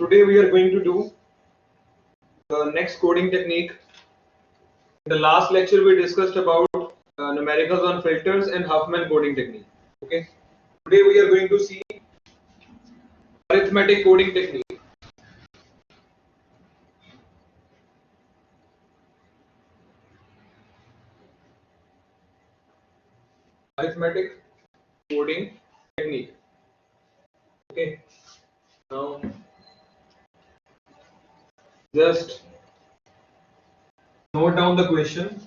today we are going to do the next coding technique. In the last lecture we discussed about numericals on filters and Huffman coding technique. Okay. Today we are going to see arithmetic coding technique. Arithmetic coding technique. Okay. Now just note down the question.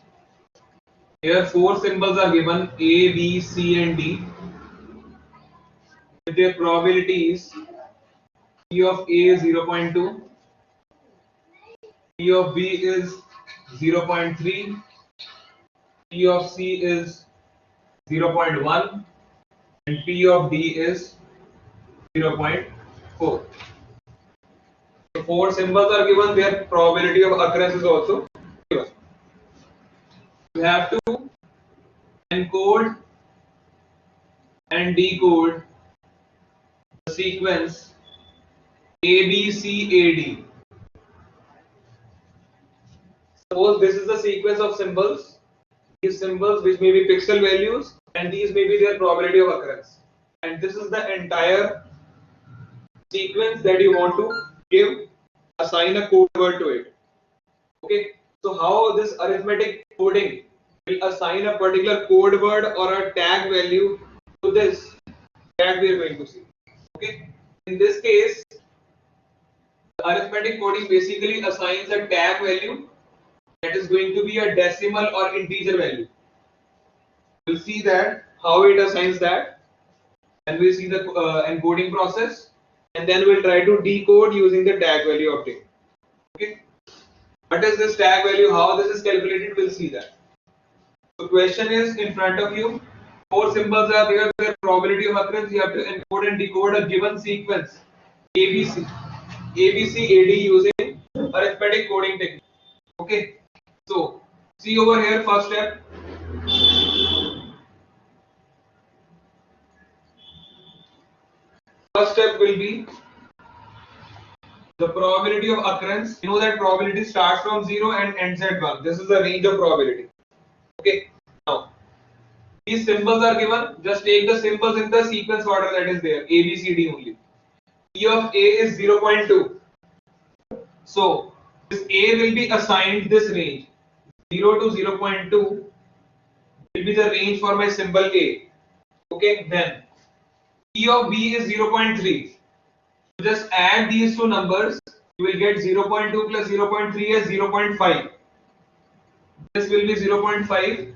Here four symbols are given A, B, C and D with their probabilities. P of A is 0.2, P of B is 0.3, P of C is 0.1 and P of D is 0.4. So four symbols are given, their probability of occurrence is also given. You have to encode and decode the sequence ABCAD. Suppose this is the sequence of symbols. These symbols, which may be pixel values, and these may be their probability of occurrence. And this is the entire sequence that you want to give, assign a code word to it. Okay. So how this arithmetic coding will assign a particular code word or a tag value to this, that we are going to see. Okay. In this case, the arithmetic coding basically assigns a tag value that is going to be a decimal or integer value. We'll see that how it assigns that, and we'll see the encoding process, and then we'll try to decode using the tag value obtained. Okay. What is this tag value? How this is calculated? We'll see that. So question is in front of you. Four symbols are there. Their probability of occurrence. You have to encode and decode a given sequence ABCAD using arithmetic coding technique. Okay. So see over here. First step. First step will be the probability of occurrence. You know that probability starts from 0 and ends at 1. This is the range of probability. Okay. Now, these symbols are given. Just take the symbols in the sequence order that is there. A, B, C, D only. P of A is 0.2. So, this A will be assigned this range. 0 to 0.2 will be the range for my symbol A. Okay. Then, P of B is 0.3. Just add these two numbers, you will get 0.2 plus 0.3 as 0.5. This will be 0.5,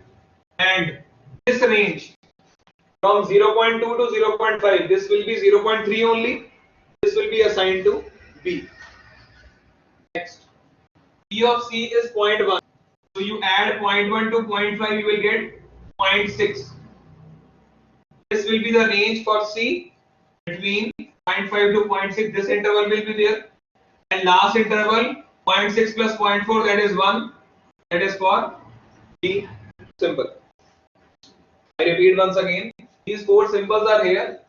and this range from 0.2 to 0.5, this will be 0.3 only. This will be assigned to B. Next, P of C is 0.1. So you add 0.1 to 0.5, you will get 0.6. This will be the range for C between 0.5 to 0.6, this interval will be there, and last interval 0.6 plus 0.4, that is 1, that is for D symbol. I repeat once again, these four symbols are here.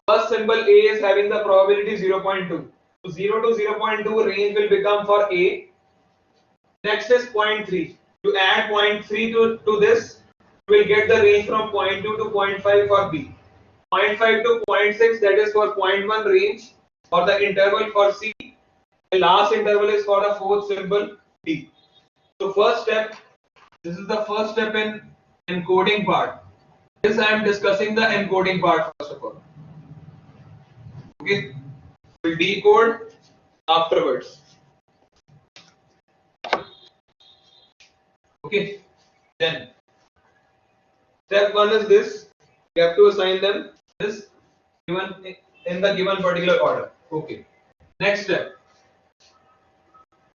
First symbol A is having the probability 0.2. So 0 to 0.2 range will become for A. Next is 0.3. You add 0.3 to this, you will get the range from 0.2 to 0.5 for B. 0.5 to 0.6, that is for 0.1 range or the interval for C. The last interval is for the fourth symbol D. So first step, this is the first step in encoding part. This I am discussing the encoding part first of all. Okay, we'll decode afterwards. Okay, then step 1 is this. You have to assign them this given in the given particular order. Okay. Next step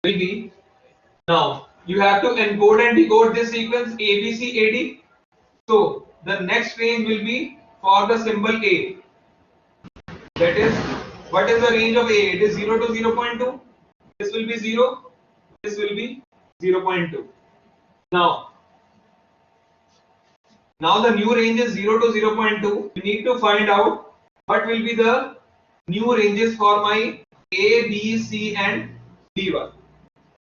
will be, now you have to encode and decode this sequence ABCAD. So the next range will be for the symbol A. That is, what is the range of A? It is 0 to 0.2. This will be 0. This will be 0.2. Now the new range is 0 to 0.2. We need to find out what will be the new ranges for my A, B, C and D1.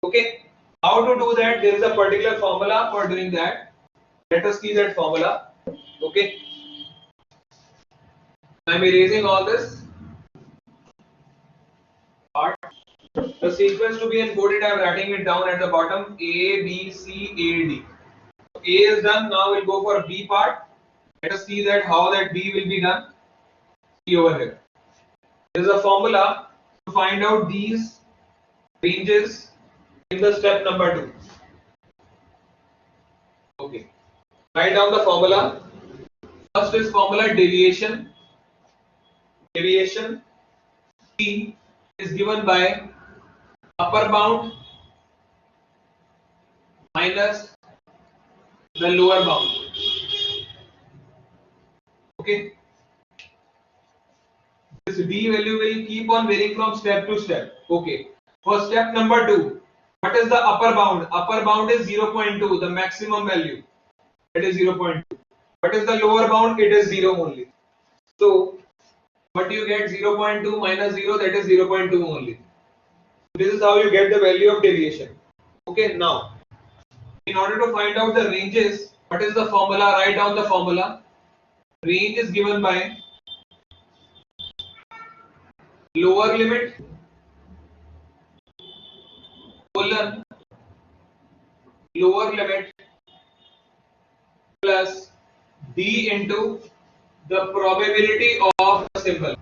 Okay. How to do that? There is a particular formula for doing that. Let us see that formula. Okay. I am erasing all this part. The sequence to be encoded, I am writing it down at the bottom. A, B, C, A, D. A is done. Now we'll go for B part. Let us see that how that B will be done. See over here. There is a formula to find out these ranges in the step number 2. Okay. Write down the formula. First is formula deviation. Deviation P is given by upper bound minus the lower bound. Okay. This D value will keep on varying from step to step. Okay. For step number 2, what is the upper bound? Upper bound is 0.2, the maximum value. It is 0.2. What is the lower bound? It is 0 only. So, what do you get? 0.2 minus 0, that is 0.2 only. This is how you get the value of deviation. Okay, now, in order to find out the ranges, what is the formula? Write down the formula. Range is given by lower limit colon lower limit plus D into the probability of the symbol.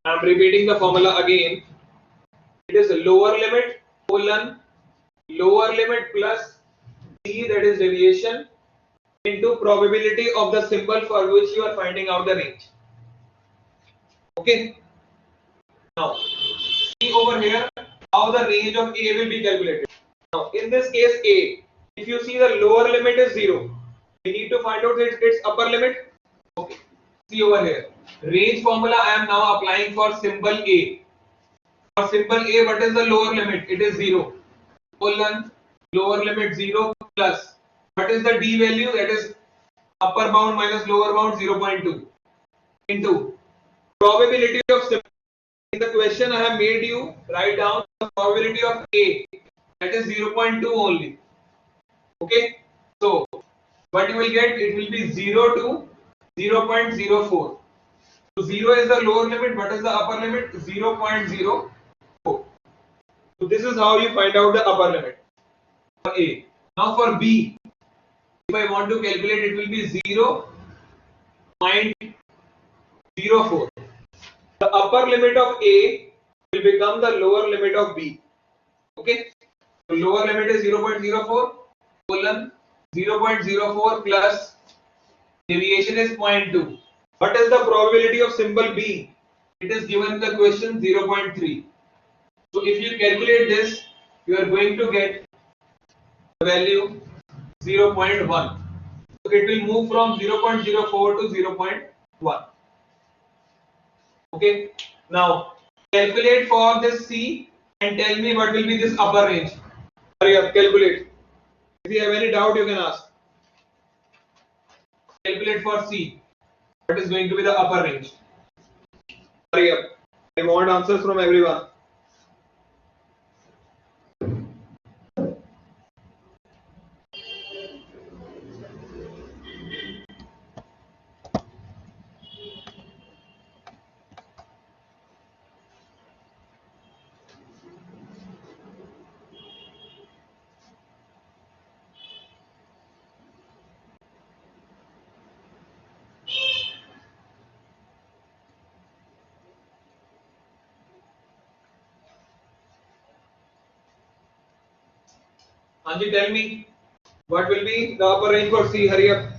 I am repeating the formula again. It is lower limit colon lower limit plus D, that is deviation, into probability of the symbol for which you are finding out the range. Okay. Now, see over here how the range of A will be calculated. Now, in this case A, if you see the lower limit is 0, we need to find out its upper limit. Okay. See over here. Range formula I am now applying for symbol A. For symbol A, what is the lower limit? It is 0. Colon lower limit 0 plus what is the D value? That is upper bound minus lower bound 0.2 into probability of symbol. In the question I have made you write down the probability of A, that is 0.2 only. Okay. So what you will get? It will be 0 to 0.04. So 0 is the lower limit. What is the upper limit? 0.04. So this is how you find out the upper limit for A. Now for B, if I want to calculate, it will be 0.04. The upper limit of A will become the lower limit of B. Okay. So lower limit is 0.04 colon 0.04 plus deviation is 0.2. What is the probability of symbol B? It is given in the question 0.3. So if you calculate this, you are going to get the value 0.1. So it will move from 0.04 to 0.1. Okay. Now calculate for this C and tell me what will be this upper range. Hurry up, calculate. If you have any doubt, you can ask. Calculate for C. What is going to be the upper range? Hurry up. I want answers from everyone. Anji, tell me what will be the upper range for C? Hurry up.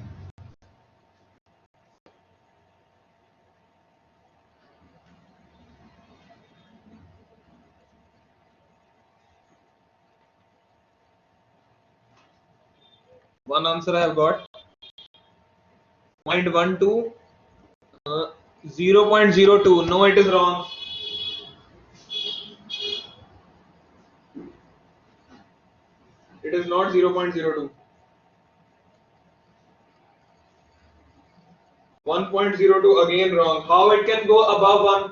One answer I have got. 0.12, 0.02. No, it is wrong. It is not 0.02. 1.02 again wrong. How it can go above 1?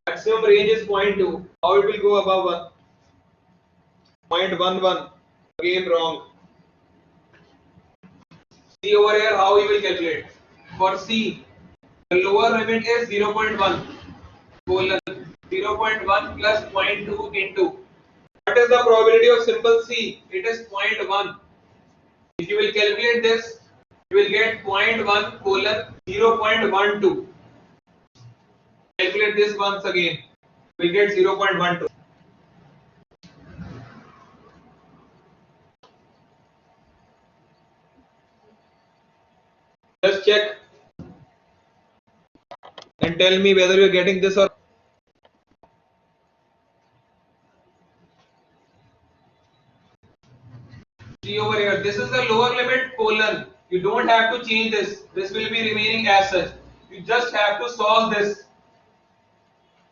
Maximum range is 0.2. How it will go above 1? 0.11 again wrong. See over here how you will calculate. For C, the lower limit is 0.1 colon 0.1 plus 0.2 into. What is the probability of simple C? It is 0.1. If you will calculate this, you will get 0.1 colon 0.12. Calculate this once again. You will get 0.12. Just check and tell me whether you are getting this or. See over here, this is the lower limit colon. You don't have to change this. This will be remaining as such. You just have to solve this.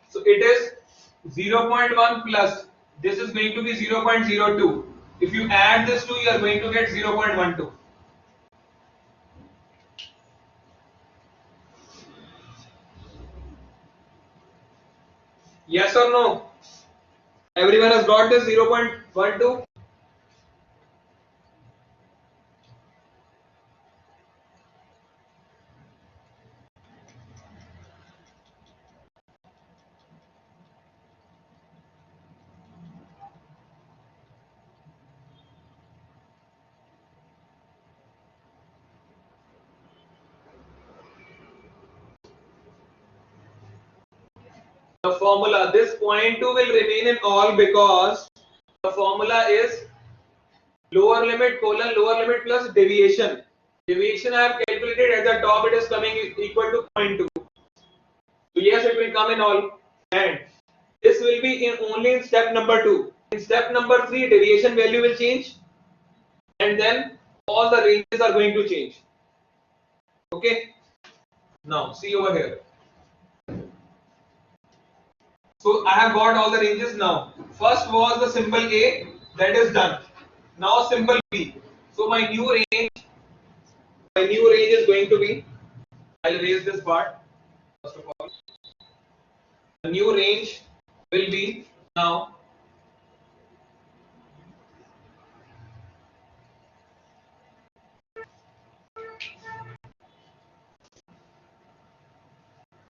So it is 0.1 plus. This is going to be 0.02. If you add this two, you are going to get 0.12. Yes or no? Everyone has got this 0.12? The formula, this 0.2 will remain in all because the formula is lower limit colon lower limit plus deviation. Deviation I have calculated at the top, it is coming equal to 0.2. So yes, it will come in all, and this will be in only in step number 2. In step number 3, deviation value will change, and then all the ranges are going to change. Okay. Now see over here. So I have got all the ranges now. First was the symbol A, that is done. Now symbol B. So my new range is going to be, I'll erase this part first of all. The new range will be now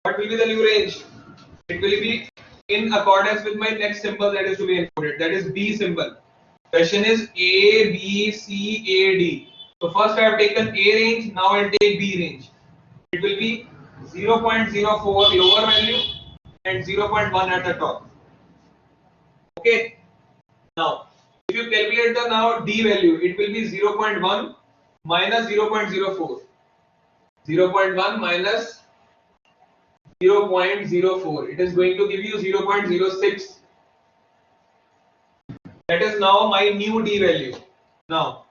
what will be the new range? It will be in accordance with my next symbol that is to be encoded, that is B symbol. Question is A, B, C, A, D. So first I have taken A range, now I will take B range. It will be 0.04 lower value and 0.1 at the top. Okay. Now, if you calculate the now D value, it will be 0.1 minus 0.04. 0.1 minus 0.04. It is going to give you 0.06. That is now my new D value. Now,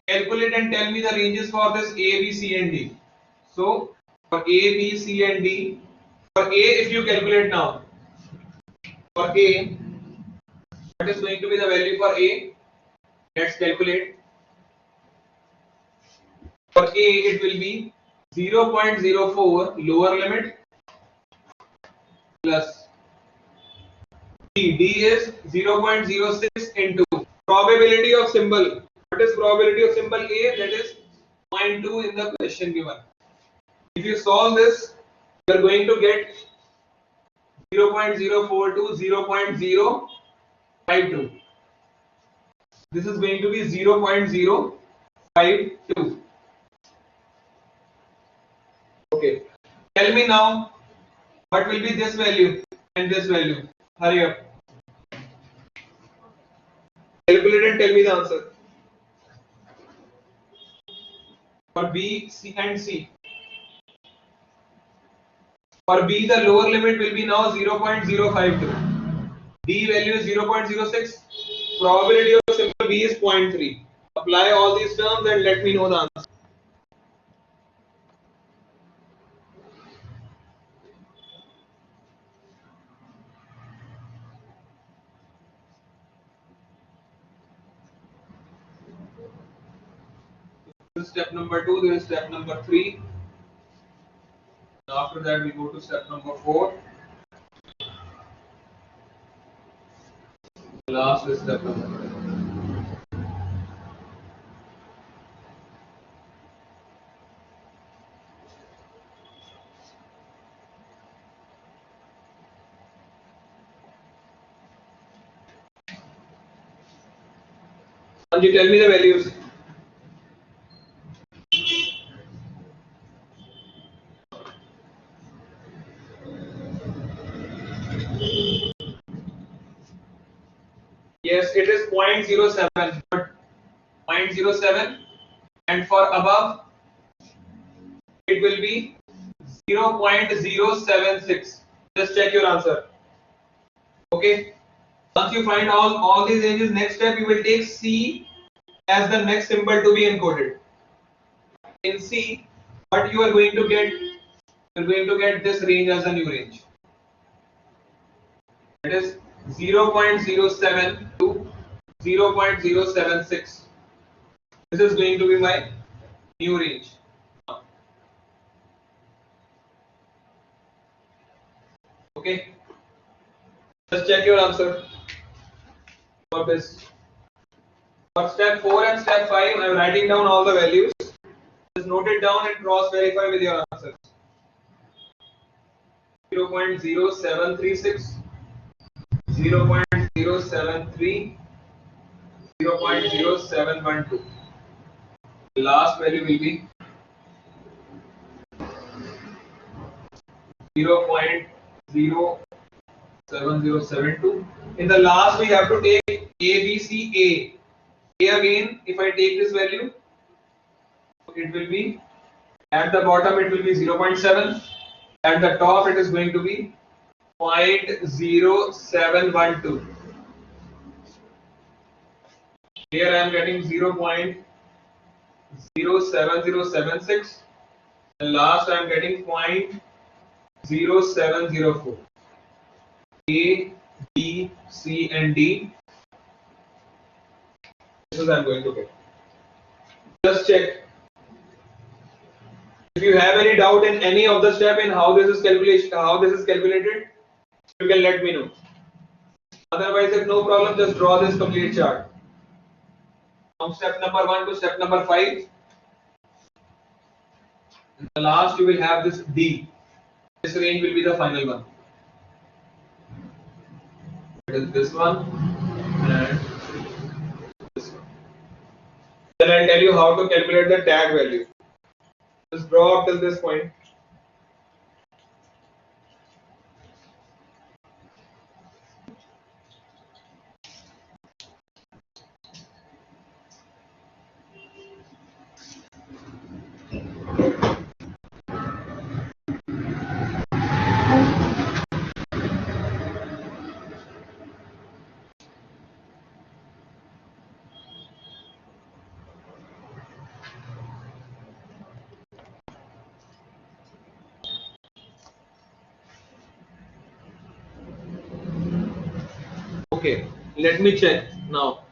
calculate and tell me the ranges for this A, B, C and D. So, for A, B, C and D, for A if you calculate now, for A, what is going to be the value for A? Let's calculate. For A, it will be 0.04 lower limit plus D. D is 0.06 into probability of symbol. What is probability of symbol A? That is 0.2 in the question given. If you solve this, you are going to get 0.04 to 0.052. This is going to be 0.052. Okay. Tell me now, what will be this value and this value? Hurry up. Calculate and tell me the answer. For B, C and C. For B, the lower limit will be now 0.052. D value is 0.06. Probability of symbol B is 0.3. Apply all these terms and let me know the answer. This is step number 2. This is step number 3. After that, we go to step number 4. Last is step number 5. And you tell me the values. Yes, it is 0.07, but 0.07, and for above it will be 0.076. Just check your answer. Okay. Once you find all these ranges, next step you will take C as the next symbol to be encoded. In C, what you are going to get? You are going to get this range as a new range. It is 0.07 to 0.076. This is going to be my new range. Okay. Just check your answer for this. For step 4 and step 5, I am writing down all the values. Just note it down and cross verify with your answers. 0.0736, 0.073, 0.0712. The last value will be 0.07072. In the last, we have to take A, B, C, A. A again, if I take this value, it will be at the bottom, it will be 0.7. At the top, it is going to be 0.0712. Here I am getting 0.07076. And last I am getting 0.0704. A, B, C, and D. This is I am going to get. Just check. If you have any doubt in any of the step in how this is calculated, you can let me know. Otherwise, if no problem, just draw this complete chart. From step number 1 to step number 5. In the last, you will have this D. This range will be the final one. It is this one and this one. Then I'll tell you how to calculate the tag value. Just draw up till this point. Okay, let me check now.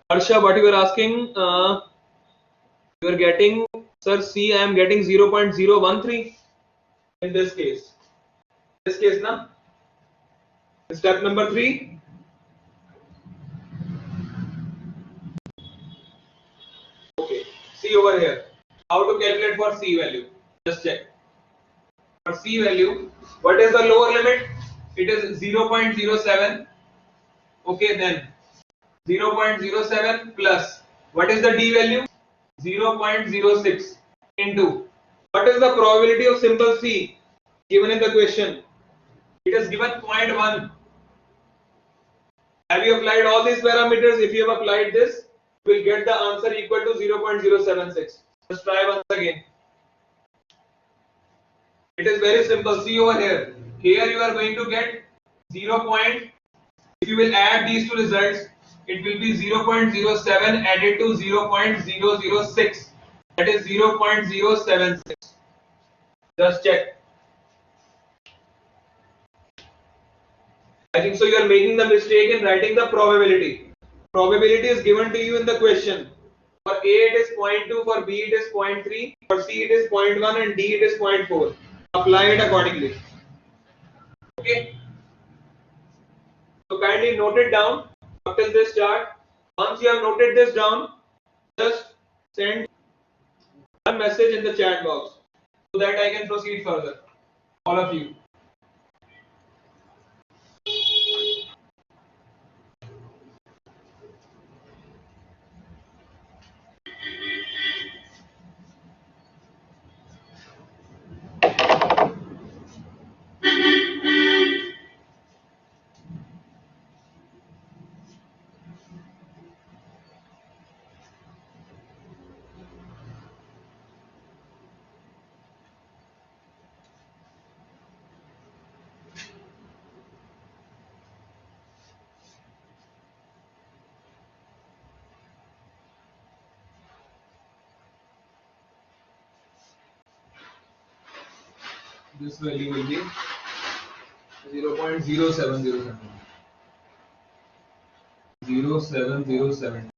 Harsha, what you are asking? You are getting, sir, C, I am getting 0.013 in this case. This case, na? Step number 3. Okay, see over here. How to calculate for C value? Just check. For C value, what is the lower limit? It is 0.07. Okay, then 0.07 plus what is the D value? 0.06 into what is the probability of simple C given in the question? It is given 0.1. Have you applied all these parameters? If you have applied this, you will get the answer equal to 0.076. Just try once again. It is very simple. See over here. Here you are going to get 0. If you will add these two results, it will be 0.07 added to 0.006. That is 0.076. Just check. I think so you are making the mistake in writing the probability. Probability is given to you in the question. For A it is 0.2, for B it is 0.3, for C it is 0.1 and D it is 0.4. apply it accordingly. Okay. So kindly note it down up till this chart. Once you have noted this down, just send one message in the chat box so that I can proceed further. All of you. This value will be 0.0707. 0.7072.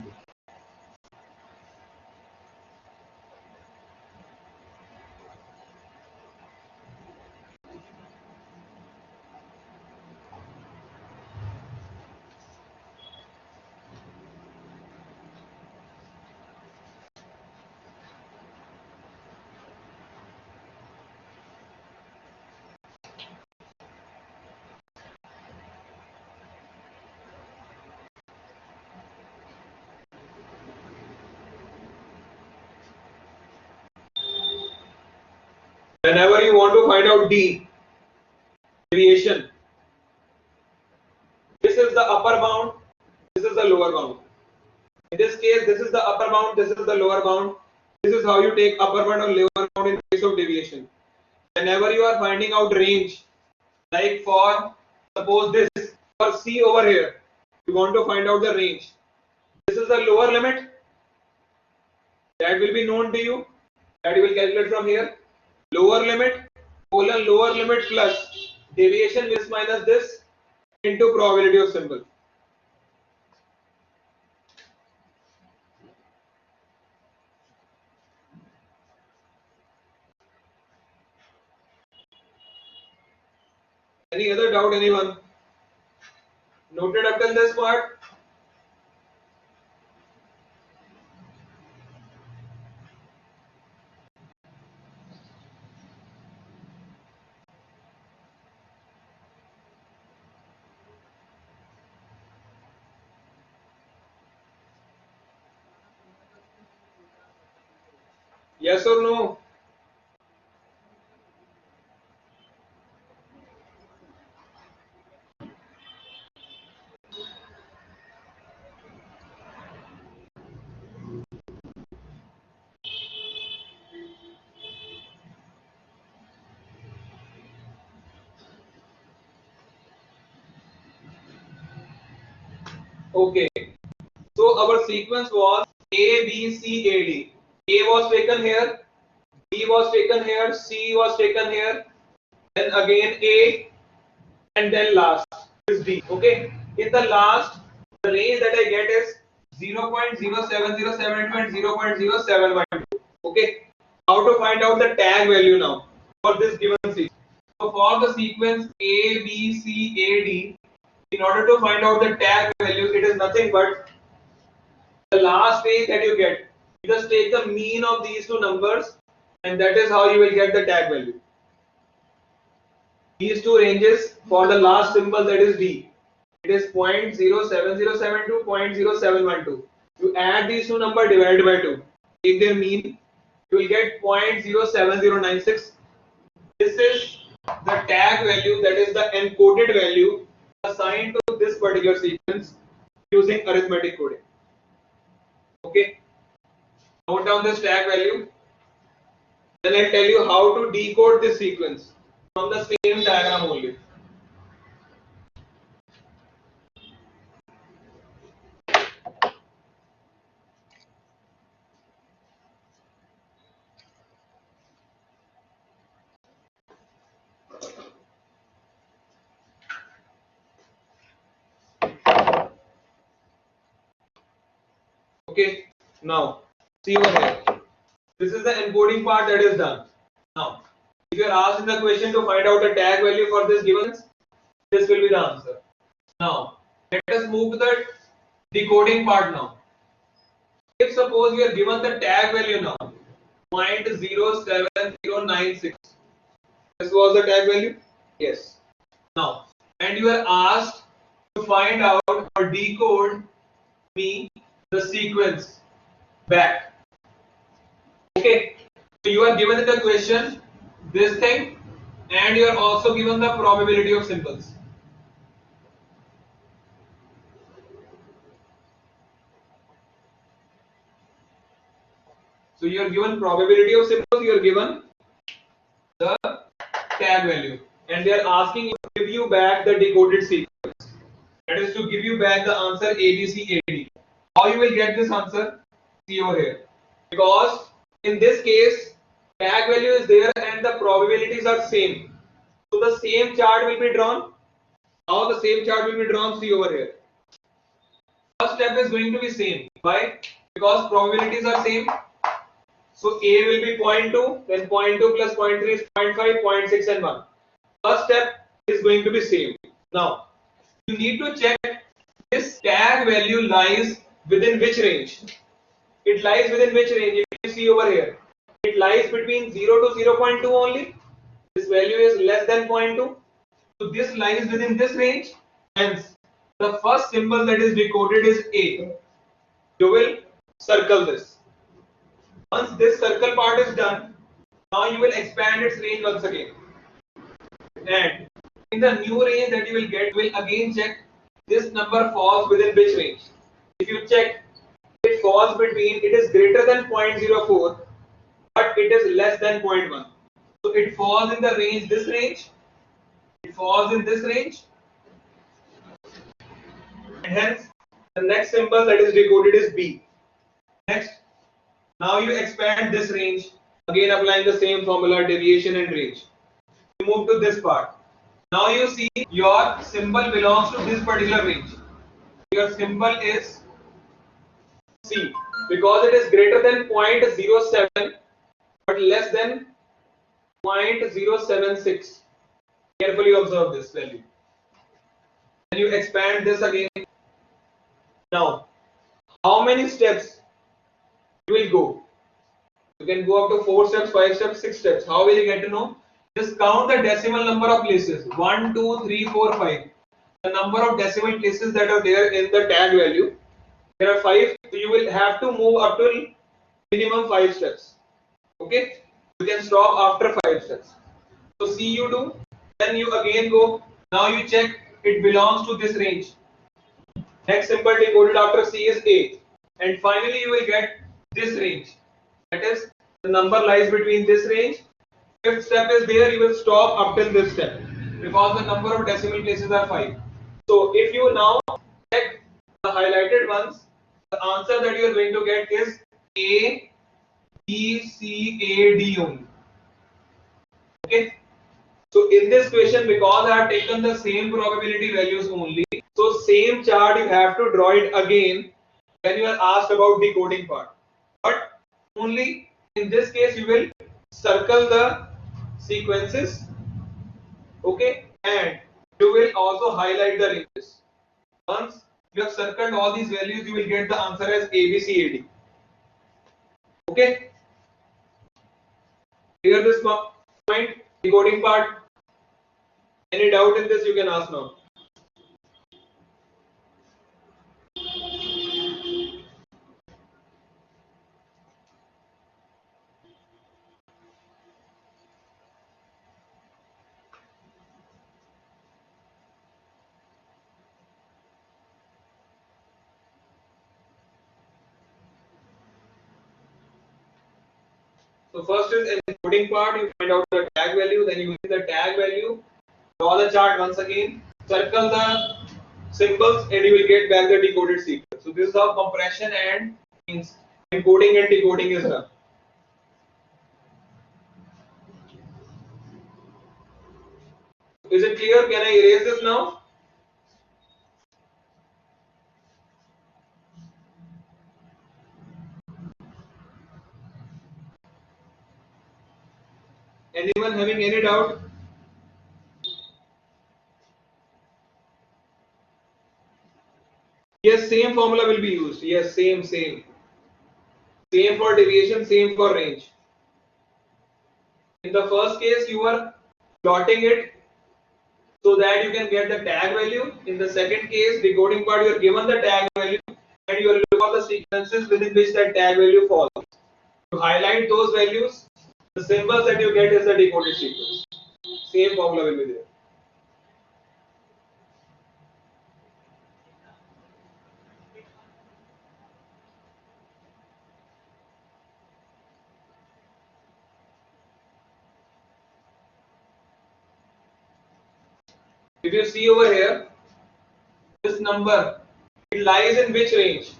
Whenever you want to find out D deviation, this is the upper bound, this is the lower bound. In this case, this is the upper bound, this is the lower bound. This is how you take upper bound or lower bound in case of deviation. Whenever you are finding out range, like for suppose this, for C over here, you want to find out the range. This is the lower limit that will be known to you, that you will calculate from here. Lower limit colon lower limit plus deviation this minus this into probability of symbol. Any other doubt, anyone? Noted up till this part? Yes or no? Okay. So our sequence was A, B, C, A, D. A was taken here, B was taken here, C was taken here, then again A, and then last is D. Okay. In the last, the range that I get is 0.0707 and 0.0712. Okay. How to find out the tag value now for this given sequence? So for the sequence A, B, C, A, D, in order to find out the tag value, it is nothing but the last range that you get. You just take the mean of these two numbers, and that is how you will get the tag value. These two ranges for the last symbol, that is D. It is 0.07072, 0.0712. You add these two numbers, divide by 2. Take their mean, you will get 0.07096. This is the tag value, that is the encoded value assigned to this particular sequence using arithmetic coding. Okay. Note down this tag value. Then I'll tell you how to decode this sequence from the same diagram only. Okay, now see over here. This is the encoding part that is done. Now If you are asked in the question to find out the tag value for this given, this will be the answer. Now, let us move to the decoding part now. If suppose we are given the tag value now, 0.07096. This was the tag value? Yes. Now, and you are asked to find out or decode me the sequence back. Okay. So you are given in the question this thing, and you are also given the probability of symbols. So you are given probability of symbols, you are given the tag value, and they are asking you to give you back the decoded sequence. That is to give you back the answer ABCAD. How you will get this answer? See over here. Because in this case, tag value is there and the probabilities are same. So the same chart will be drawn. How the same chart will be drawn? See over here. First step is going to be same. Why? Because probabilities are same. So A will be 0.2, then 0.2 plus 0.3 is 0.5, 0.6 and 1. First step is going to be same. Now, you need to check this tag value lies within which range. It lies within which range? If you see over here, it lies between 0 to 0.2 only. This value is less than 0.2. So this lies within this range. Hence, the first symbol that is decoded is A. You will circle this. Once this circle part is done, now you will expand its range once again. And in the new range that you will get, you will again check this number falls within which range. If you check, it falls between, it is greater than 0.04, but it is less than 0.1. So it falls in the range, this range, it falls in this range, and hence the next symbol that is decoded is B. Next, now you expand this range, again applying the same formula, deviation and range. You move to this part. Now you see your symbol belongs to this particular range. Your symbol is C because it is greater than 0.07 but less than 0.076. Carefully observe this value. Then you expand this again. Now, how many steps you will go? You can go up to 4 steps, 5 steps, 6 steps. How will you get to know? Just count the decimal number of places. 1, 2, 3, 4, 5. The number of decimal places that are there in the tag value. There are 5. So you will have to move up to minimum 5 steps. Okay? You can stop after 5 steps. So C you do. Then you again go. Now you check it belongs to this range. Next symbol decoded after C is A. And finally you will get this range. That is, the number lies between this range. Fifth step is there, you will stop up till this step because the number of decimal places are 5. So if you now check the highlighted ones, the answer that you are going to get is A, B, C, A, D only. Okay. So in this question, because I have taken the same probability values only, so same chart you have to draw it again when you are asked about decoding part. But only in this case you will circle the sequences, okay, and you will also highlight the ranges. Once you have circled all these values, you will get the answer as ABCAD. Okay, clear this point, decoding part. Any doubt in this you can ask now. So first is encoding part, you find out the tag value, then you use the tag value, draw the chart once again, circle the symbols and you will get back the decoded sequence. So this is how compression and encoding and decoding is done. Is it clear? Can I erase this now? Anyone having any doubt? Yes, same formula will be used. Yes, same. Same for deviation, same for range. In the first case, you are plotting it so that you can get the tag value. In the second case, decoding part, you are given the tag value and you will look for the sequences within which that tag value falls. You highlight those values. The symbols that you get is the decoded sequence. Same formula will be there. If you see over here, this number, it lies in which range?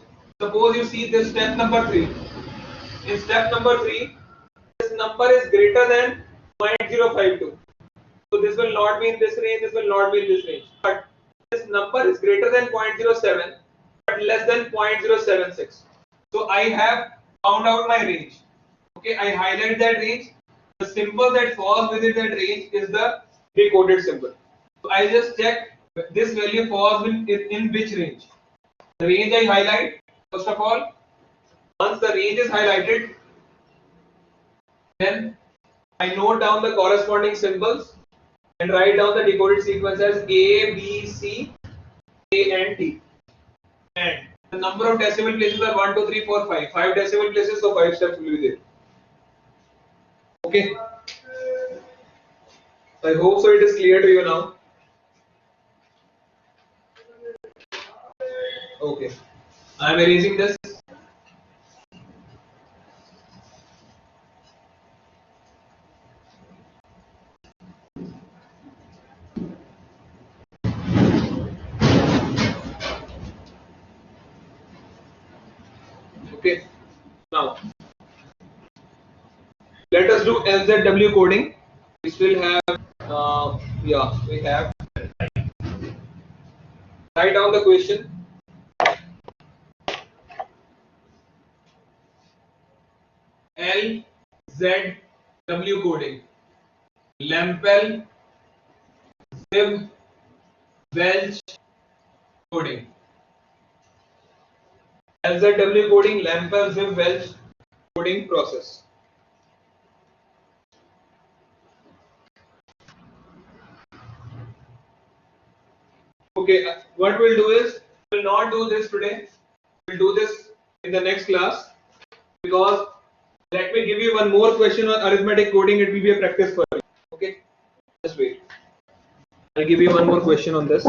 Suppose you see this step number 3. In step number 3, this number is greater than 0.052. So this will not be in this range, this will not be in this range. But this number is greater than 0.07 but less than 0.076. So I have found out my range. Okay, I highlight that range. The symbol that falls within that range is the decoded symbol. So I just check this value falls in which range. The range I highlight, first of all, once the range is highlighted, then I note down the corresponding symbols and write down the decoded sequence as A, B, C, A and T. And the number of decimal places are 1, 2, 3, 4, 5. 5 decimal places, so 5 steps will be there. Okay. I hope so it is clear to you now. Okay. I am erasing this. Okay. Now, let us do LZW coding. We still have, we have. Write down the question. LZW coding. Lempel, Ziv, Welch coding. LZW coding, Lempel, Ziv, Welch coding process. Okay, what we'll do is, we'll not do this today. We'll do this in the next class, because let me give you one more question on arithmetic coding. It will be a practice for you. Okay, just wait. I'll give you one more question on this.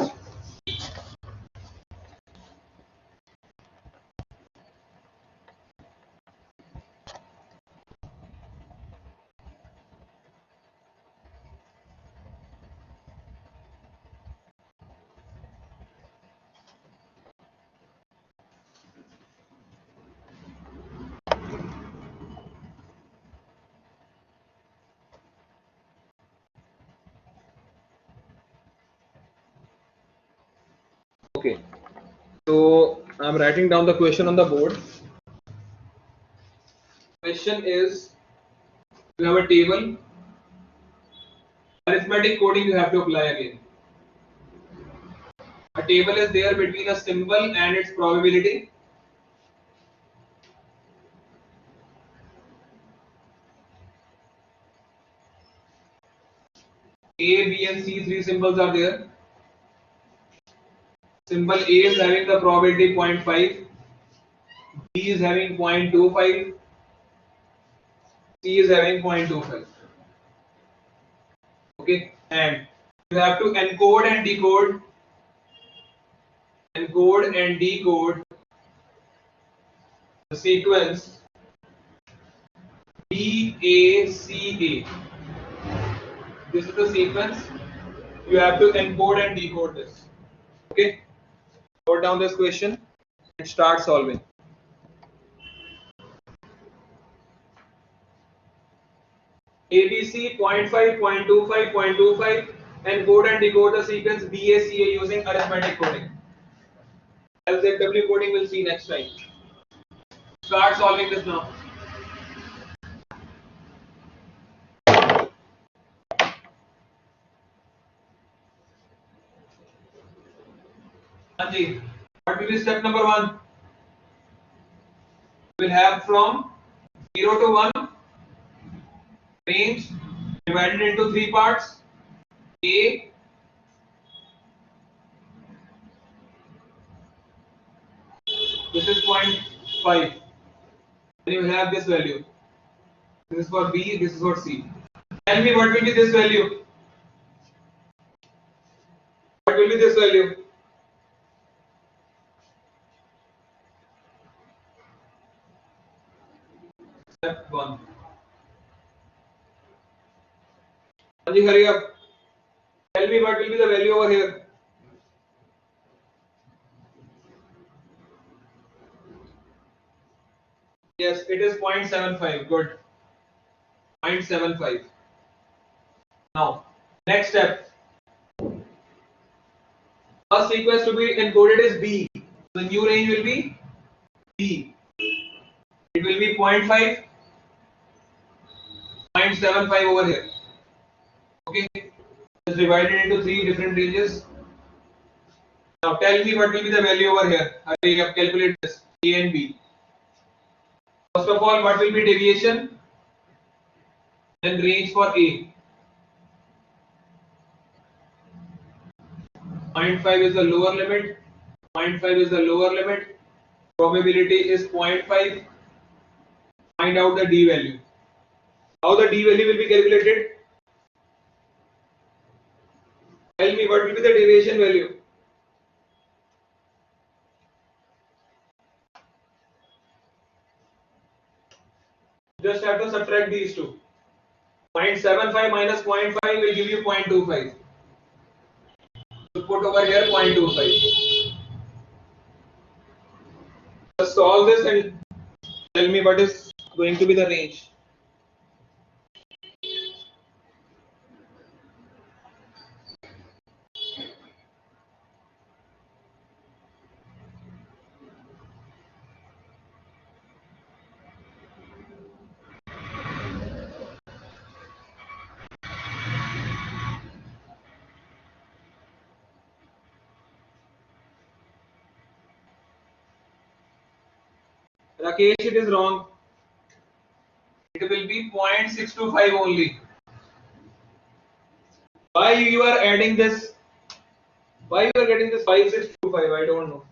Okay, so I'm writing down the question on the board. Question is, you have a table. Arithmetic coding you have to apply again. A table is there between a symbol and its probability. A, B and C, three symbols are there. Symbol A is having the probability 0.5, B is having 0.25, C is having 0.25. Okay, and you have to encode and decode the sequence BACA. This is the sequence. You have to encode and decode this. Okay, note down this question and start solving. ABC 0.5, 0.25, 0.25, encode and decode the sequence BACA using arithmetic coding. LZW coding we'll see next time. Start solving this now. Anji, what will be step number 1? We will have from 0 to 1 range divided into 3 parts. A, this is 0.5. Then you will have this value. This is for B, this is for C. Tell me what will be this value? What will be this value? Step 1. Anji, hurry up. Tell me what will be the value over here. Yes, it is 0.75. Good. 0.75. Now, next step. First sequence to be encoded is B. The new range will be B. It will be 0.5, 0.75 over here. Okay. Just divided into 3 different ranges. Now tell me what will be the value over here. Hurry up, calculate this. A and B. First of all, what will be deviation? Then range for A. 0.5 is the lower limit. 0.5 is the lower limit. Probability is 0.5. Find out the D value. How the D value will be calculated? Tell me what will be the deviation value. Just have to subtract these two. 0.75 minus 0.5 will give you 0.25. So put over here 0.25. Just solve this and tell me what is going to be the range. Rakesh, it is wrong. It will be 0.625 only. Why you are adding this? Why you are getting this 5625? I don't know.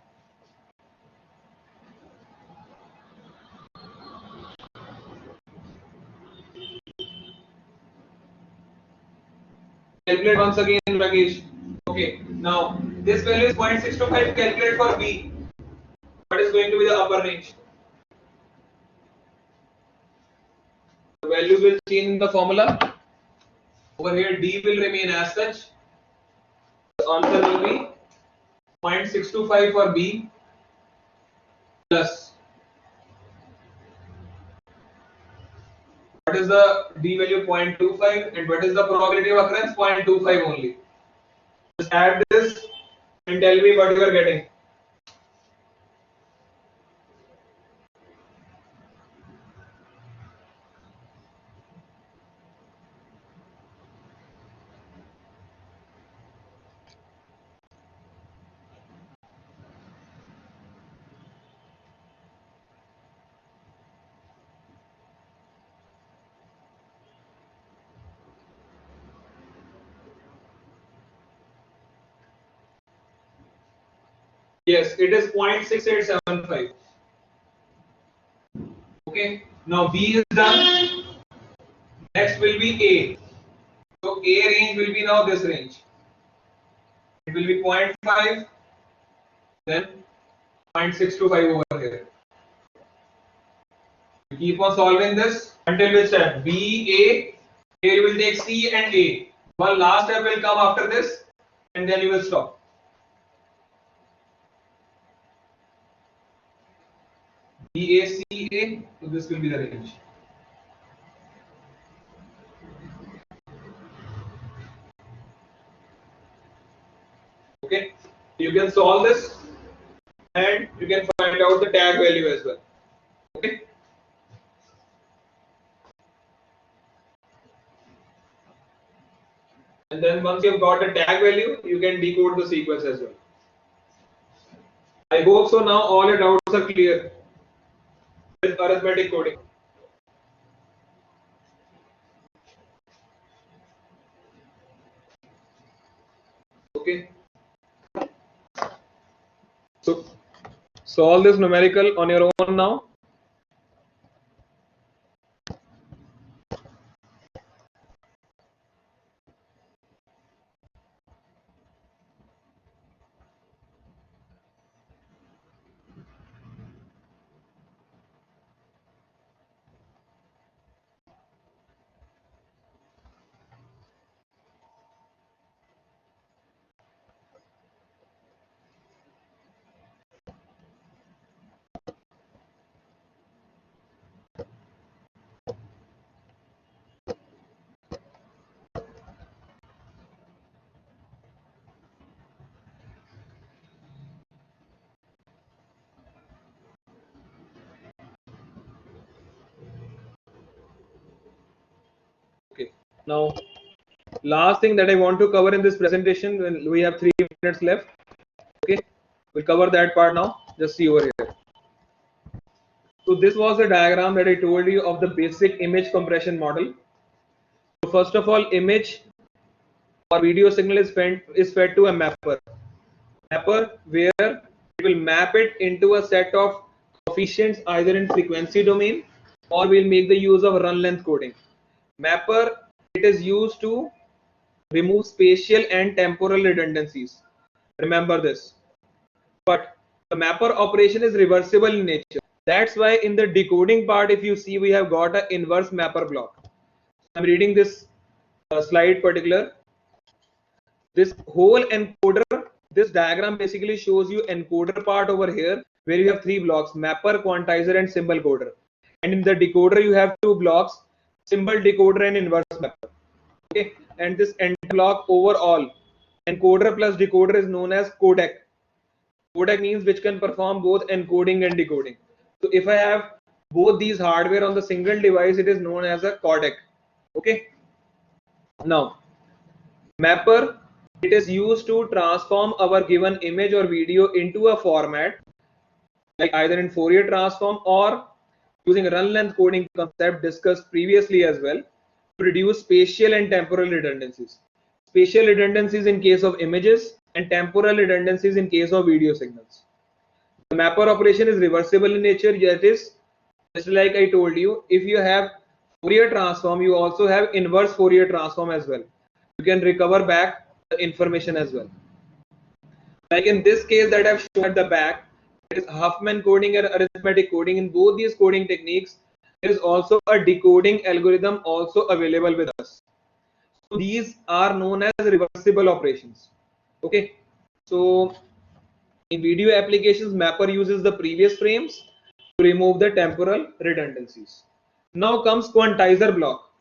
Calculate once again, Rakesh. Okay, now this value is 0.625. Calculate for B. What is going to be the upper range? The values will change in the formula. Over here, D will remain as such. The answer will be 0.625 for B plus. What is the D value? 0.25, and what is the probability of occurrence? 0.25 only. Just add this and tell me what you are getting. Yes, it is 0.6875. Okay, now B is done. Next will be A. So A range will be now this range. It will be 0.5, then 0.625 over here. You keep on solving this until which step? B, A. Here you will take C and A. One last step will come after this, and then you will stop. B, A, C, A. So this will be the range. Okay, you can solve this and you can find out the tag value as well. Okay. And then once you've got the tag value, you can decode the sequence as well. I hope so. Now all your doubts are clear with arithmetic coding. Okay. So solve this numerical on your own now. Okay. Now, last thing that I want to cover in this presentation, when we have 3 minutes left. Okay, we'll cover that part now. Just see over here. So this was the diagram that I told you of the basic image compression model. So first of all, image or video signal is fed to a mapper where it will map it into a set of coefficients either in frequency domain, or we'll make the use of run length coding. Mapper, it is used to remove spatial and temporal redundancies. Remember this. But the mapper operation is reversible in nature. That's why in the decoding part, if you see, we have got an inverse mapper block. I'm reading this slide particular. This whole encoder, this diagram basically shows you encoder part over here, where you have 3 blocks: mapper, quantizer, and symbol coder. And in the decoder, you have 2 blocks: symbol decoder and inverse mapper. Okay, and this end block overall, encoder plus decoder, is known as codec. Codec means which can perform both encoding and decoding. So if I have both these hardware on the single device, it is known as a codec. Okay. Now, mapper, it is used to transform our given image or video into a format, like either in Fourier transform or using run length coding concept discussed previously as well, to reduce spatial and temporal redundancies. Spatial redundancies in case of images and temporal redundancies in case of video signals. The mapper operation is reversible in nature. That is, just like I told you, if you have Fourier transform, you also have inverse Fourier transform as well. You can recover back the information as well. Like in this case that I've shown at the back, it is Huffman coding and arithmetic coding. In both these coding techniques, there is also a decoding algorithm also available with us. So these are known as reversible operations. Okay, so in video applications, mapper uses the previous frames to remove the temporal redundancies. Now comes quantizer block.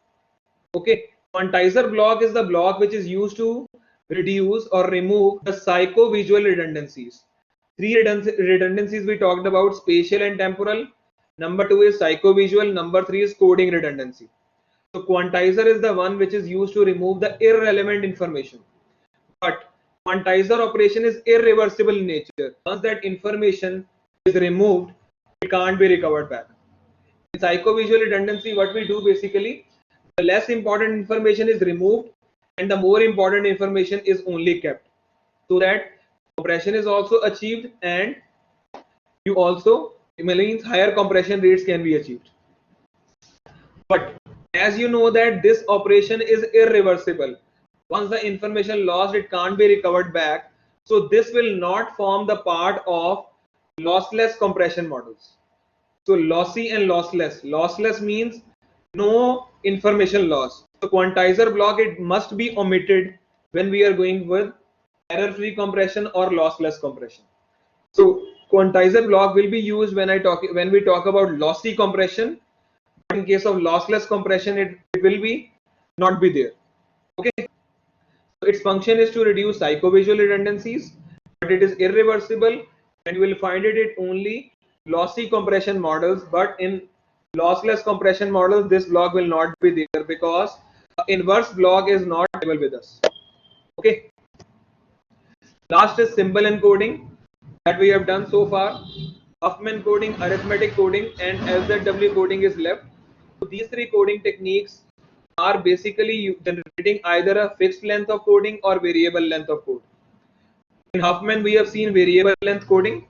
Okay, quantizer block is the block which is used to reduce or remove the psycho-visual redundancies. 3 redundancies we talked about: spatial and temporal. Number 2 is psycho-visual. Number 3 is coding redundancy. So quantizer is the one which is used to remove the irrelevant information. But quantizer operation is irreversible in nature. Once that information is removed, it can't be recovered back. In psycho-visual redundancy, what we do basically, the less important information is removed and the more important information is only kept, so that compression is also achieved and you also, it means higher compression rates can be achieved. But as you know that this operation is irreversible. Once the information lost, it can't be recovered back. So this will not form the part of lossless compression models. So lossy and lossless. Lossless means no information loss. So quantizer block, it must be omitted when we are going with error-free compression or lossless compression. So quantizer block will be used when we talk about lossy compression. In case of lossless compression, it will be not be there. Okay. So its function is to reduce psycho-visual redundancies, but it is irreversible, and you will find it only lossy compression models. But in lossless compression models, this block will not be there because inverse block is not available with us. Okay. Last is symbol encoding. that we have done so far. Huffman coding, arithmetic coding, and LZW coding is left. So these three coding techniques are basically generating either a fixed length of coding or variable length of code. In Huffman, we have seen variable length coding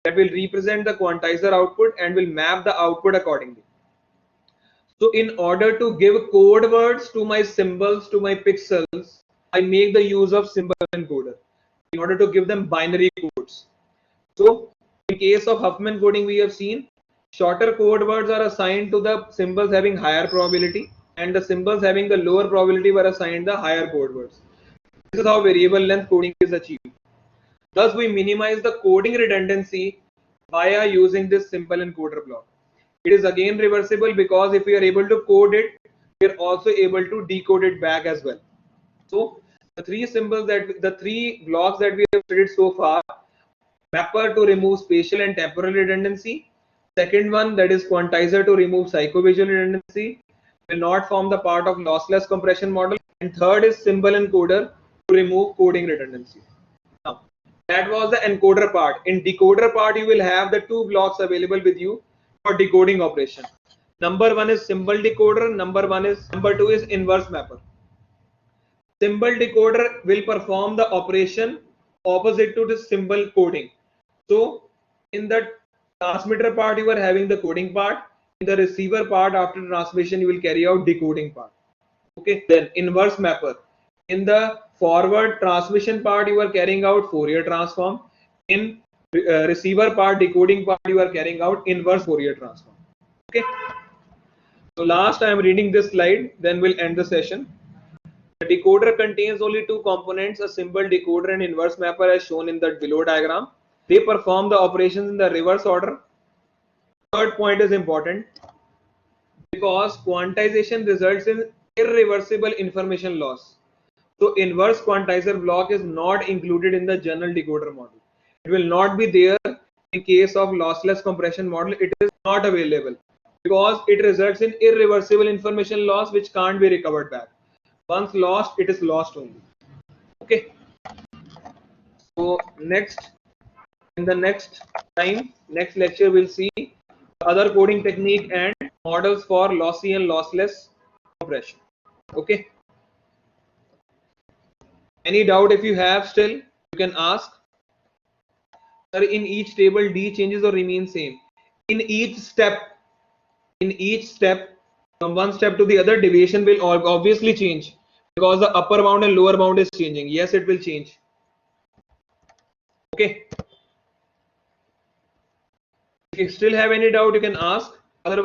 that will represent the quantizer output and will map the output accordingly. So in order to give code words to my symbols, to my pixels, I make the use of symbol encoder in order to give them binary codes. So in case of Huffman coding, we have seen shorter code words are assigned to the symbols having higher probability, and the symbols having the lower probability were assigned the higher code words. This is how variable length coding is achieved. Thus, we minimize the coding redundancy via using this simple encoder block. It is again reversible because if we are able to code it, we are also able to decode it back as well. So the three blocks that we have studied so far: mapper to remove spatial and temporal redundancy. Second one, that is quantizer to remove psychovisual redundancy, will not form the part of lossless compression model. And third is symbol encoder to remove coding redundancy. Now, that was the encoder part. In decoder part, you will have the two blocks available with you for decoding operation. Number one is symbol decoder. Number two is inverse mapper. Symbol decoder will perform the operation opposite to the symbol coding. So in the transmitter part, you are having the coding part. In the receiver part, after transmission, you will carry out decoding part. Okay, then inverse mapper. In the forward transmission part, you are carrying out Fourier transform. In receiver part, decoding part, you are carrying out inverse Fourier transform. Okay. So last I am reading this slide, then we'll end the session. The decoder contains only two components, a symbol decoder and inverse mapper as shown in the below diagram. They perform the operations in the reverse order. Third point is important because quantization results in irreversible information loss. So inverse quantizer block is not included in the general decoder model. It will not be there in case of lossless compression model. It is not available because it results in irreversible information loss which can't be recovered back. Once lost, it is lost only. Okay. So in the next lecture, we'll see other coding technique and models for lossy and lossless compression. Okay. Any doubt if you have still, you can ask. Sir, in each table, D changes or remains same? In each step, from one step to the other, deviation will obviously change because the upper bound and lower bound is changing. Yes, it will change. Okay. If you still have any doubt, you can ask.